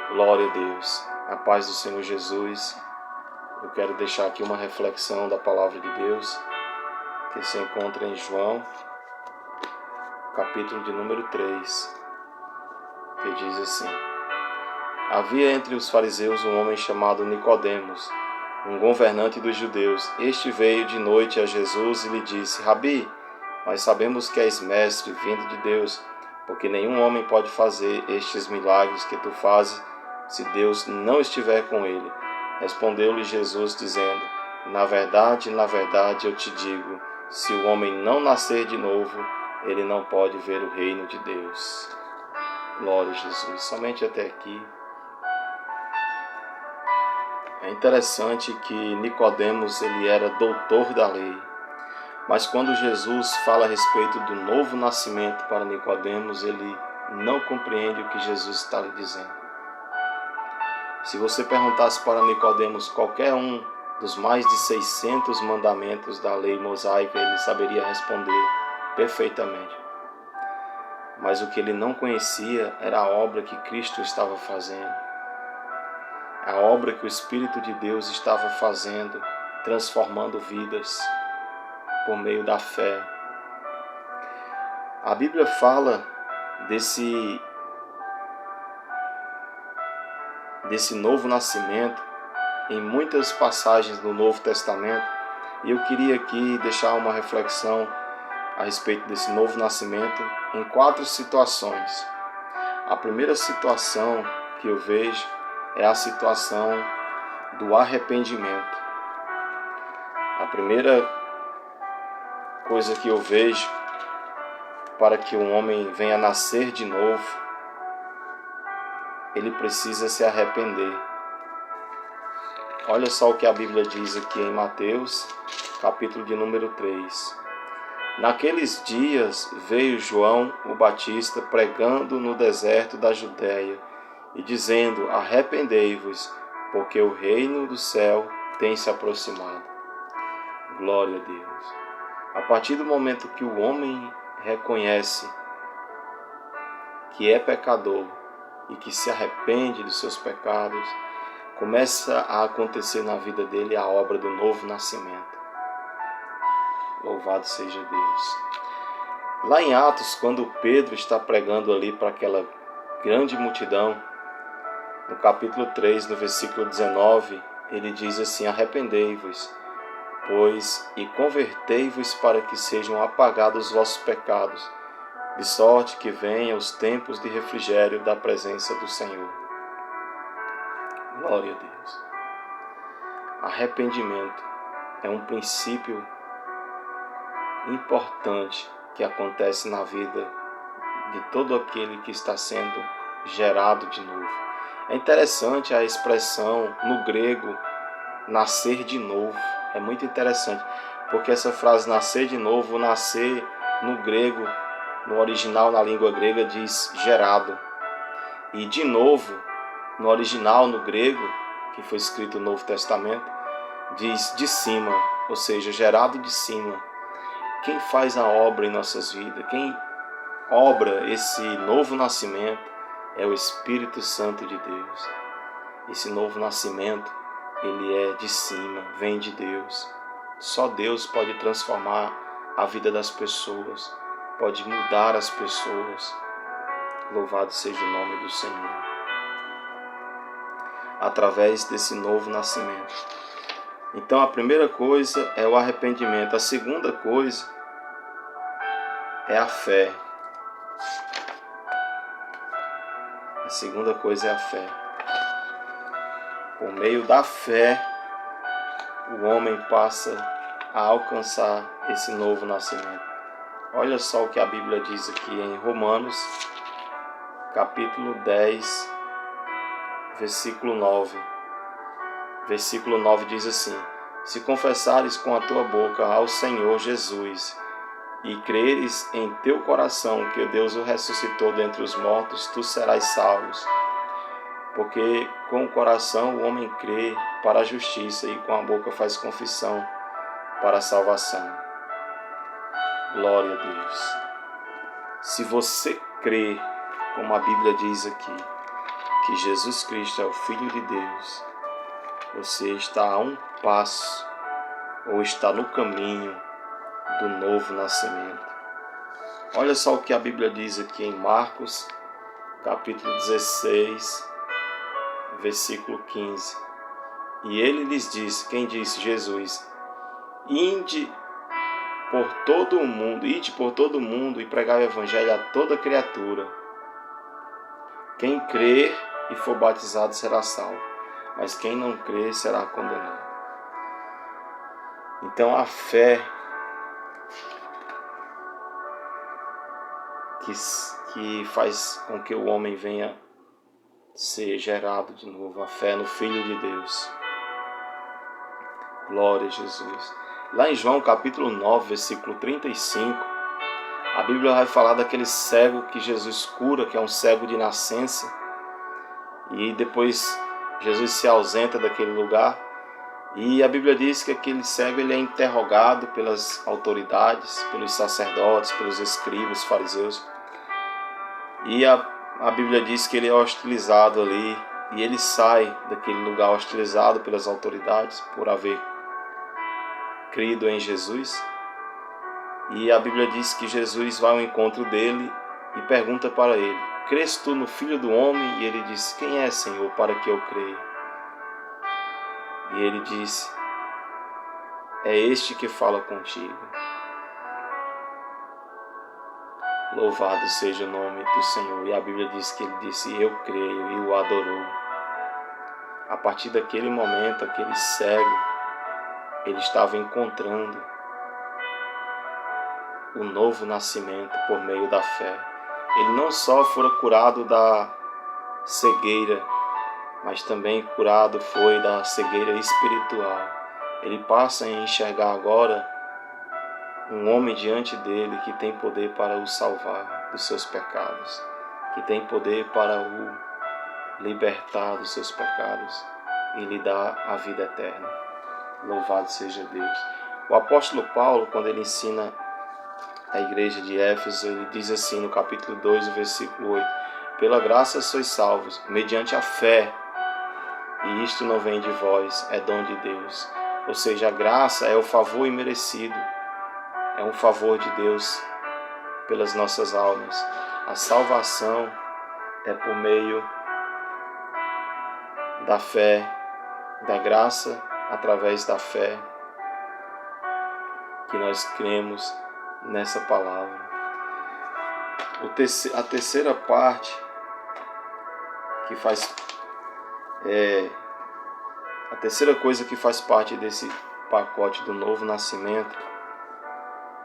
Glória a Deus. A paz do Senhor Jesus. Eu quero deixar aqui uma reflexão da palavra de Deus que se encontra em João, capítulo de número 3, que diz assim: Havia entre os fariseus um homem chamado Nicodemos, um governante dos judeus. Este veio de noite a Jesus e lhe disse: Rabi, nós sabemos que és mestre, vindo de Deus, porque nenhum homem pode fazer estes milagres que tu fazes se Deus não estiver com ele. Respondeu-lhe Jesus, dizendo: na verdade, eu te digo, se o homem não nascer de novo, ele não pode ver o reino de Deus. Glória a Jesus. Somente até aqui. É interessante que Nicodemos ele era doutor da lei, mas quando Jesus fala a respeito do novo nascimento para Nicodemos, ele não compreende o que Jesus está lhe dizendo. Se você perguntasse para Nicodemos qualquer um dos mais de 600 mandamentos da lei mosaica, ele saberia responder perfeitamente. Mas o que ele não conhecia era a obra que Cristo estava fazendo, a obra que o Espírito de Deus estava fazendo, transformando vidas por meio da fé. A Bíblia fala desse novo nascimento em muitas passagens do Novo Testamento, e eu queria aqui deixar uma reflexão a respeito desse novo nascimento em 4 situações. A primeira situação que eu vejo é a situação do arrependimento. A primeira coisa que eu vejo para que um homem venha nascer de novo, ele precisa se arrepender. Olha só o que a Bíblia diz aqui em Mateus, capítulo de número 3. Naqueles dias veio João o Batista pregando no deserto da Judéia e dizendo: arrependei-vos, porque o reino do céu tem se aproximado. Glória a Deus. A partir do momento que o homem reconhece que é pecador e que se arrepende dos seus pecados, começa a acontecer na vida dele a obra do novo nascimento. Louvado seja Deus. Lá em Atos, quando Pedro está pregando ali para aquela grande multidão, no capítulo 3, no versículo 19, ele diz assim: arrependei-vos, pois, e convertei-vos para que sejam apagados os vossos pecados, de sorte que venham os tempos de refrigério da presença do Senhor. Glória a Deus. Arrependimento é um princípio importante que acontece na vida de todo aquele que está sendo gerado de novo. É interessante a expressão no grego nascer de novo. É muito interessante, porque essa frase nascer de novo, nascer no grego, no original, na língua grega, diz gerado. E de novo, no original, no grego, que foi escrito no Novo Testamento, diz de cima, ou seja, gerado de cima. Quem faz a obra em nossas vidas, quem obra esse novo nascimento é o Espírito Santo de Deus. Esse novo nascimento, ele é de cima, vem de Deus. Só Deus pode transformar a vida das pessoas, pode mudar as pessoas. Louvado seja o nome do Senhor. Através desse novo nascimento. Então a primeira coisa é o arrependimento. A segunda coisa é a fé. A segunda coisa é a fé. Por meio da fé, o homem passa a alcançar esse novo nascimento. Olha só o que a Bíblia diz aqui em Romanos, capítulo 10, versículo 9. Versículo 9 diz assim: se confessares com a tua boca ao Senhor Jesus e creres em teu coração que Deus o ressuscitou dentre os mortos, tu serás salvo. Porque com o coração o homem crê para a justiça e com a boca faz confissão para a salvação. Glória a Deus. Se você crê, como a Bíblia diz aqui, que Jesus Cristo é o Filho de Deus, você está a um passo ou está no caminho do novo nascimento. Olha só o que a Bíblia diz aqui em Marcos, capítulo 16, versículo 15. E ele lhes disse, quem disse? Jesus: ide por todo o mundo e pregai o evangelho a toda criatura. Quem crer e for batizado será salvo, mas quem não crer será condenado. Então a fé que faz com que o homem venha ser gerado de novo, a fé no Filho de Deus. Glória a Jesus. Lá em João capítulo 9, versículo 35, a Bíblia vai falar daquele cego que Jesus cura, que é um cego de nascença, e depois Jesus se ausenta daquele lugar, e a Bíblia diz que aquele cego ele é interrogado pelas autoridades, pelos sacerdotes, pelos escribas, fariseus, e a Bíblia diz que ele é hostilizado ali, e ele sai daquele lugar hostilizado pelas autoridades por haver crido em Jesus. E a Bíblia diz que Jesus vai ao encontro dele e pergunta para ele: crês tu no Filho do Homem? E ele disse: quem é, Senhor, para que eu creia? E ele disse: é este que fala contigo. Louvado seja o nome do Senhor. E a Bíblia diz que ele disse: eu creio, e o adorou. A partir daquele momento, aquele cego, ele estava encontrando o novo nascimento por meio da fé. Ele não só fora curado da cegueira, mas também curado foi da cegueira espiritual. Ele passa a enxergar agora um homem diante dele que tem poder para o salvar dos seus pecados, que tem poder para o libertar dos seus pecados e lhe dar a vida eterna. Louvado seja Deus. O apóstolo Paulo, quando ele ensina a igreja de Éfeso, ele diz assim no capítulo 2, versículo 8: pela graça sois salvos, mediante a fé, e isto não vem de vós, é dom de Deus. Ou seja, a graça é o favor imerecido, é um favor de Deus pelas nossas almas. A salvação é por meio da fé, da graça, através da fé, que nós cremos nessa palavra. A terceira parte que faz a terceira coisa que faz parte desse pacote do novo nascimento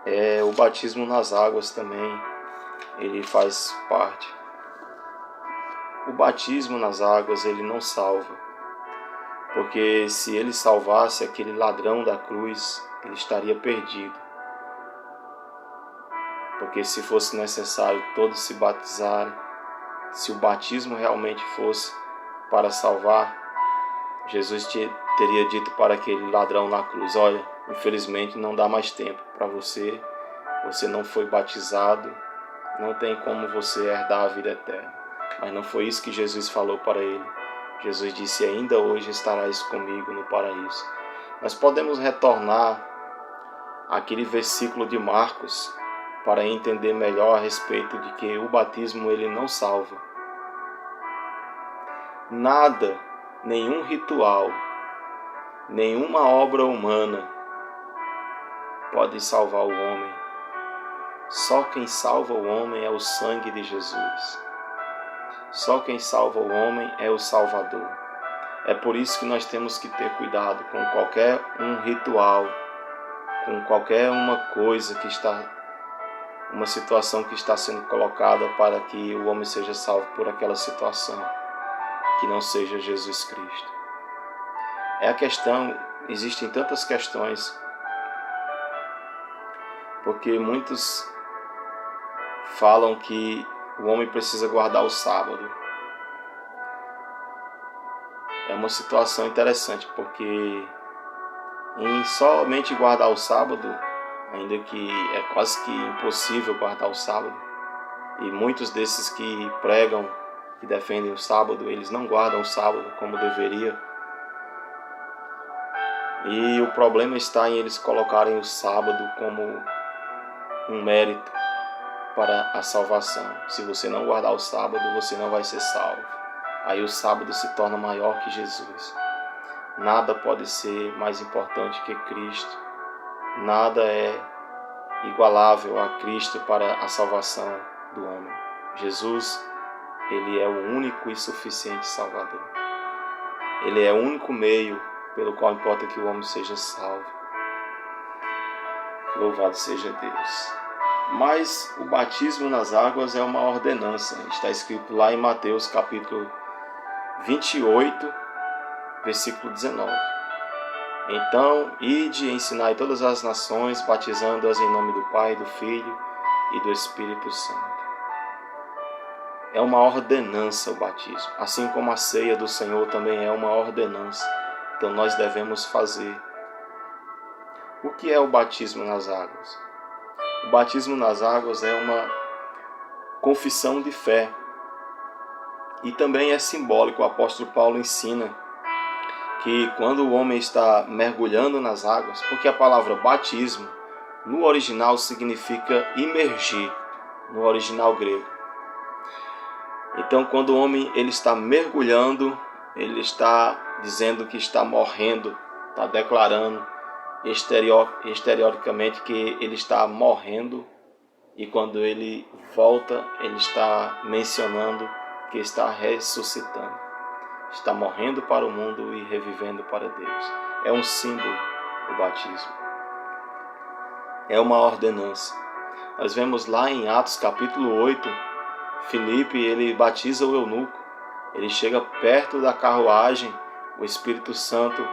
é o batismo nas águas também. Ele faz parte. O batismo nas águas ele não salva, porque se ele salvasse aquele ladrão da cruz, ele estaria perdido. Porque se fosse necessário todos se batizarem, se o batismo realmente fosse para salvar, Jesus teria dito para aquele ladrão na cruz: olha, infelizmente não dá mais tempo para você, você não foi batizado, não tem como você herdar a vida eterna. Mas não foi isso que Jesus falou para ele. Jesus disse: ainda hoje estarás comigo no paraíso. Nós podemos retornar àquele versículo de Marcos para entender melhor a respeito de que o batismo ele não salva. Nada, nenhum ritual, nenhuma obra humana pode salvar o homem. Só quem salva o homem é o sangue de Jesus. Só quem salva o homem é o Salvador. É por isso que nós temos que ter cuidado com qualquer um ritual, com qualquer uma coisa que está, uma situação que está sendo colocada para que o homem seja salvo por aquela situação, que não seja Jesus Cristo. É a questão, existem tantas questões, porque muitos falam que o homem precisa guardar o sábado. É uma situação interessante, porque em somente guardar o sábado, ainda que é quase que impossível guardar o sábado, e muitos desses que pregam que defendem o sábado, eles não guardam o sábado como deveria. E o problema está em eles colocarem o sábado como um mérito para a salvação. Se você não guardar o sábado, você não vai ser salvo. Aí o sábado se torna maior que Jesus. Nada pode ser mais importante que Cristo. Nada é igualável a Cristo para a salvação do homem. Jesus, ele é o único e suficiente Salvador. Ele é o único meio pelo qual importa que o homem seja salvo. Louvado seja Deus. Mas o batismo nas águas é uma ordenança. Está escrito lá em Mateus capítulo 28, versículo 19. Então, ide e ensinai todas as nações, batizando-as em nome do Pai, do Filho e do Espírito Santo. É uma ordenança o batismo, assim como a ceia do Senhor também é uma ordenança. Então nós devemos fazer. O que é o batismo nas águas? O batismo nas águas é uma confissão de fé. E também é simbólico. O apóstolo Paulo ensina que quando o homem está mergulhando nas águas, porque a palavra batismo no original significa imergir, no original grego. Então, quando o homem ele está mergulhando, ele está dizendo que está morrendo, está declarando exterioricamente que ele está morrendo, e quando ele volta, ele está mencionando que está ressuscitando. Está morrendo para o mundo e revivendo para Deus. É um símbolo do batismo. É uma ordenança. Nós vemos lá em Atos capítulo 8, Filipe, ele batiza o eunuco. Ele chega perto da carruagem, o Espírito Santo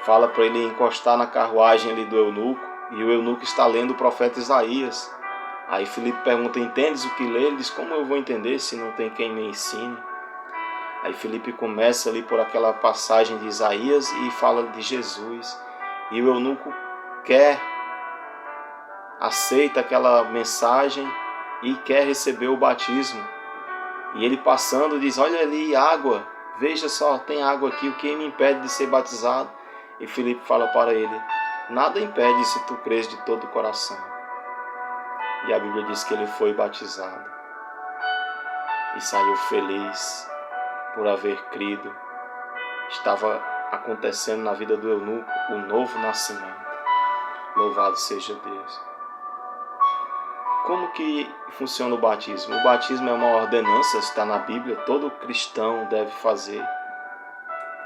fala para ele encostar na carruagem ali do eunuco, e o eunuco está lendo o profeta Isaías. Aí Filipe pergunta: entendes o que lê? Ele diz: como eu vou entender se não tem quem me ensine? Aí Filipe começa ali por aquela passagem de Isaías e fala de Jesus. E o eunuco aceita aquela mensagem e quer receber o batismo. E ele passando diz: olha ali, água, veja só, tem água aqui, o que me impede de ser batizado? E Filipe fala para ele: nada impede se tu crês de todo o coração. E a Bíblia diz que ele foi batizado e saiu feliz por haver crido. Estava acontecendo na vida do eunuco o novo nascimento. Louvado seja Deus. Como que funciona o batismo? O batismo é uma ordenança, está na Bíblia. Todo cristão deve fazer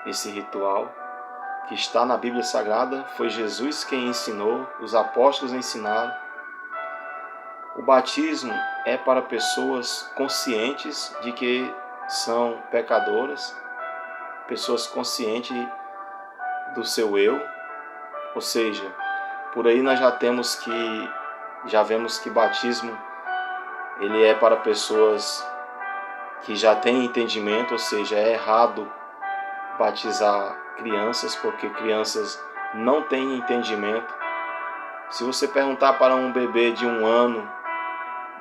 esse ritual que está na Bíblia Sagrada. Foi Jesus quem ensinou, os apóstolos ensinaram. O batismo é para pessoas conscientes de que são pecadoras, pessoas conscientes do seu eu, ou seja, por aí nós já vemos que batismo ele é para pessoas que já têm entendimento, ou seja, é errado batizar crianças, porque crianças não têm entendimento. Se você perguntar para um bebê de 1 ano,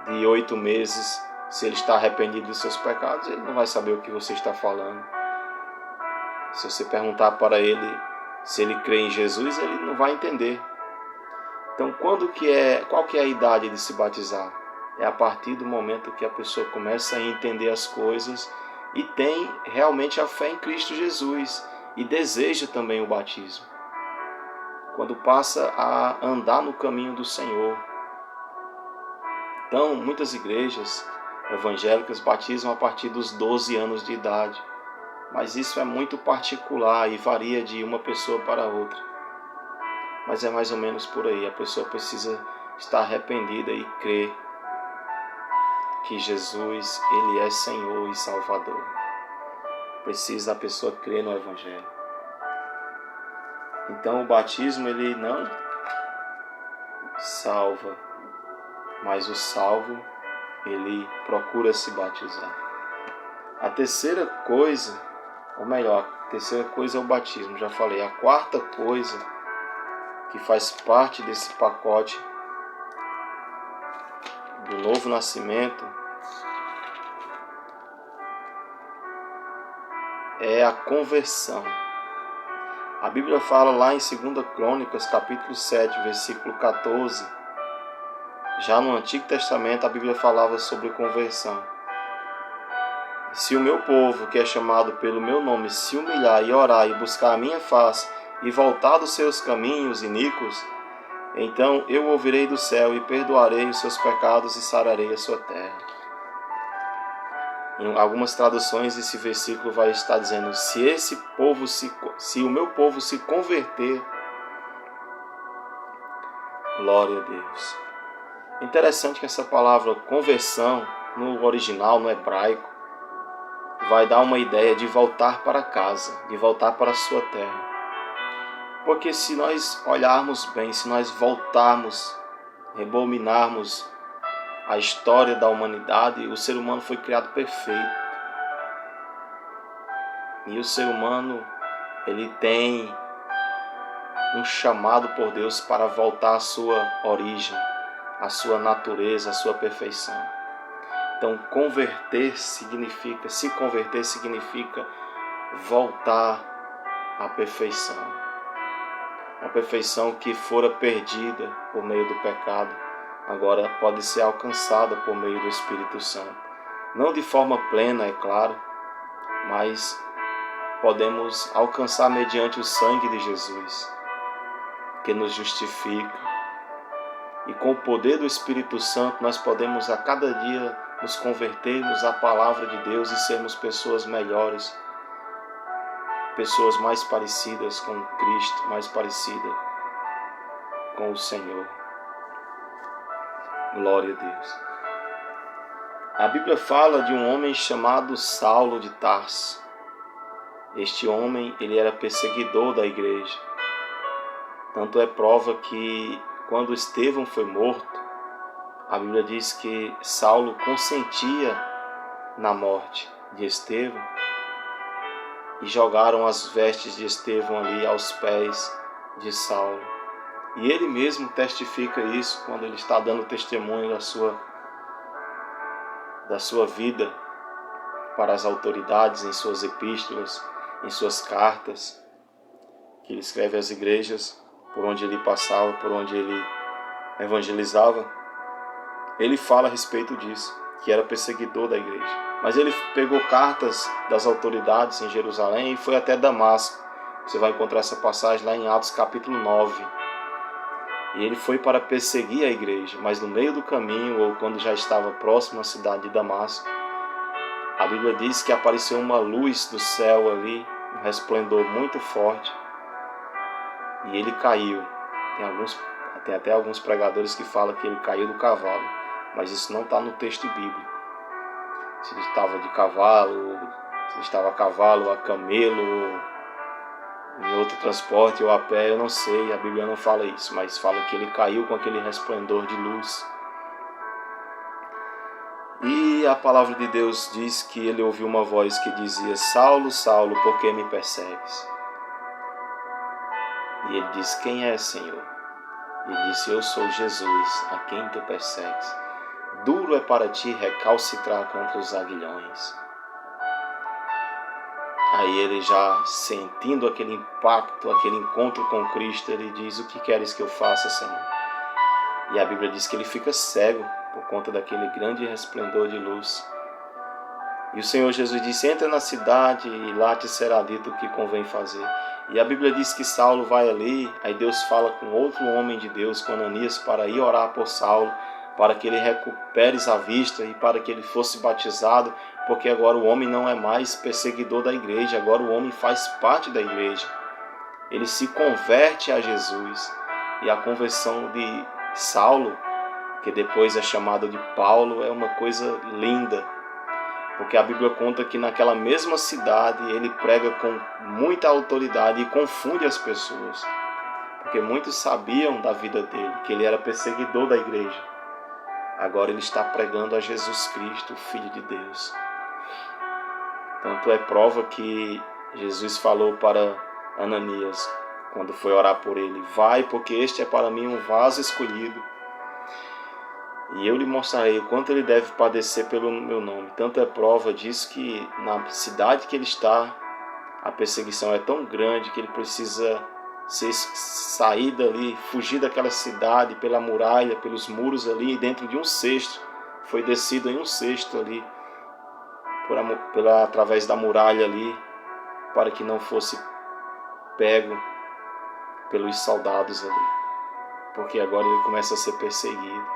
de 8 meses, se ele está arrependido dos seus pecados, ele não vai saber o que você está falando. Se você perguntar para ele se ele crê em Jesus, ele não vai entender. Então, qual que é a idade de se batizar? É a partir do momento que a pessoa começa a entender as coisas e tem realmente a fé em Cristo Jesus e deseja também o batismo. Quando passa a andar no caminho do Senhor. Então, muitas igrejas evangélicas batizam a partir dos 12 anos de idade. Mas isso é muito particular e varia de uma pessoa para outra. Mas é mais ou menos por aí. A pessoa precisa estar arrependida e crer que Jesus, ele é Senhor e Salvador. Precisa a pessoa crer no Evangelho. Então o batismo ele não salva, mas o salvo ele procura se batizar. A terceira coisa, ou melhor, a terceira coisa é o batismo, já falei. A quarta coisa que faz parte desse pacote do novo nascimento é a conversão. A Bíblia fala lá em 2 Crônicas, capítulo 7, versículo 14. Já no Antigo Testamento, a Bíblia falava sobre conversão. Se o meu povo, que é chamado pelo meu nome, se humilhar e orar e buscar a minha face e voltar dos seus caminhos iníquos, então eu ouvirei do céu e perdoarei os seus pecados e sararei a sua terra. Em algumas traduções esse versículo vai estar dizendo: se o meu povo se converter, glória a Deus. Interessante que essa palavra conversão, no original, no hebraico, vai dar uma ideia de voltar para casa, de voltar para a sua terra. Porque se nós olharmos bem, se nós voltarmos, rebominarmos a história da humanidade, o ser humano foi criado perfeito. E o ser humano, ele tem um chamado por Deus para voltar à sua origem, à sua natureza, à sua perfeição. Então, se converter significa voltar à perfeição. Uma perfeição que fora perdida por meio do pecado, agora pode ser alcançada por meio do Espírito Santo. Não de forma plena, é claro, mas podemos alcançar mediante o sangue de Jesus, que nos justifica. E com o poder do Espírito Santo, nós podemos a cada dia nos convertermos à palavra de Deus e sermos pessoas melhores, pessoas mais parecidas com Cristo, mais parecidas com o Senhor. Glória a Deus. A Bíblia fala de um homem chamado Saulo de Tarso. Este homem, ele era perseguidor da igreja. Tanto é prova que quando Estevão foi morto, a Bíblia diz que Saulo consentia na morte de Estevão e jogaram as vestes de Estevão ali aos pés de Saulo. E ele mesmo testifica isso quando ele está dando testemunho da sua vida para as autoridades em suas epístolas, em suas cartas, que ele escreve às igrejas por onde ele passava, por onde ele evangelizava. Ele fala a respeito disso, que era perseguidor da igreja. Mas ele pegou cartas das autoridades em Jerusalém e foi até Damasco. Você vai encontrar essa passagem lá em Atos capítulo 9. E ele foi para perseguir a igreja, mas no meio do caminho, ou quando já estava próximo à cidade de Damasco, a Bíblia diz que apareceu uma luz do céu ali, um resplendor muito forte, e ele caiu. Tem até alguns pregadores que falam que ele caiu do cavalo, mas isso não está no texto bíblico. Se ele estava de cavalo, se ele estava a cavalo, a camelo, em outro transporte ou a pé, eu não sei, a Bíblia não fala isso, mas fala que ele caiu com aquele resplendor de luz. E a palavra de Deus diz que ele ouviu uma voz que dizia: Saulo, Saulo, por que me persegues? E ele disse: quem é, Senhor? E ele disse: eu sou Jesus, a quem tu persegues. Duro é para ti recalcitrar contra os aguilhões. Aí ele, já sentindo aquele impacto, aquele encontro com Cristo, ele diz: o que queres que eu faça, Senhor? E a Bíblia diz que ele fica cego por conta daquele grande resplendor de luz. E o Senhor Jesus disse: entra na cidade e lá te será dito o que convém fazer. E a Bíblia diz que Saulo vai ali, aí Deus fala com outro homem de Deus, com Ananias, para ir orar por Saulo, para que ele recupere a vista e para que ele fosse batizado, porque agora o homem não é mais perseguidor da igreja, agora o homem faz parte da igreja. Ele se converte a Jesus. E a conversão de Saulo, que depois é chamado de Paulo, é uma coisa linda, porque a Bíblia conta que naquela mesma cidade ele prega com muita autoridade e confunde as pessoas, porque muitos sabiam da vida dele, que ele era perseguidor da igreja. Agora ele está pregando a Jesus Cristo, o Filho de Deus. Tanto é prova que Jesus falou para Ananias, quando foi orar por ele: vai, porque este é para mim um vaso escolhido, e eu lhe mostrarei o quanto ele deve padecer pelo meu nome. Tanto é prova disso que na cidade que ele está, a perseguição é tão grande que ele precisa sair dali, fugir daquela cidade pela muralha, pelos muros ali, dentro de um cesto. Foi descido em um cesto ali, através da muralha ali, para que não fosse pego pelos soldados ali, porque agora ele começa a ser perseguido.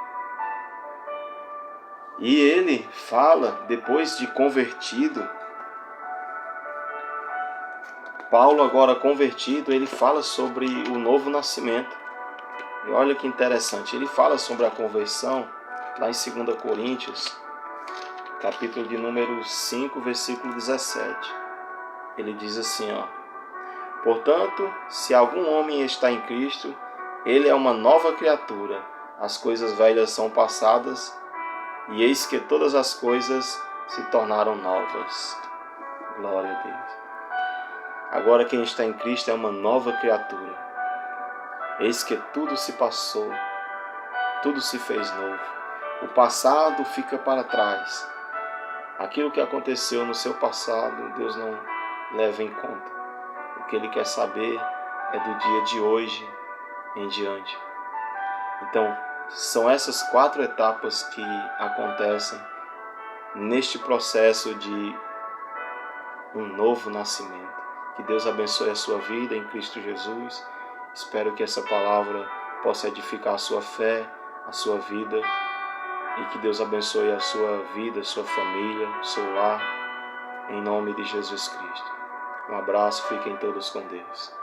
E ele fala, depois de convertido, Paulo agora convertido, ele fala sobre o novo nascimento. E olha que interessante, ele fala sobre a conversão lá em 2 Coríntios, capítulo de número 5, versículo 17. Ele diz assim, portanto, se algum homem está em Cristo, ele é uma nova criatura. As coisas velhas são passadas, e eis que todas as coisas se tornaram novas. Glória a Deus. Agora quem está em Cristo é uma nova criatura. Eis que tudo se passou, tudo se fez novo. O passado fica para trás. Aquilo que aconteceu no seu passado, Deus não leva em conta. O que Ele quer saber é do dia de hoje em diante. Então, são essas 4 etapas que acontecem neste processo de um novo nascimento. Que Deus abençoe a sua vida em Cristo Jesus. Espero que essa palavra possa edificar a sua fé, a sua vida, e que Deus abençoe a sua vida, a sua família, o seu lar, em nome de Jesus Cristo. Um abraço, fiquem todos com Deus.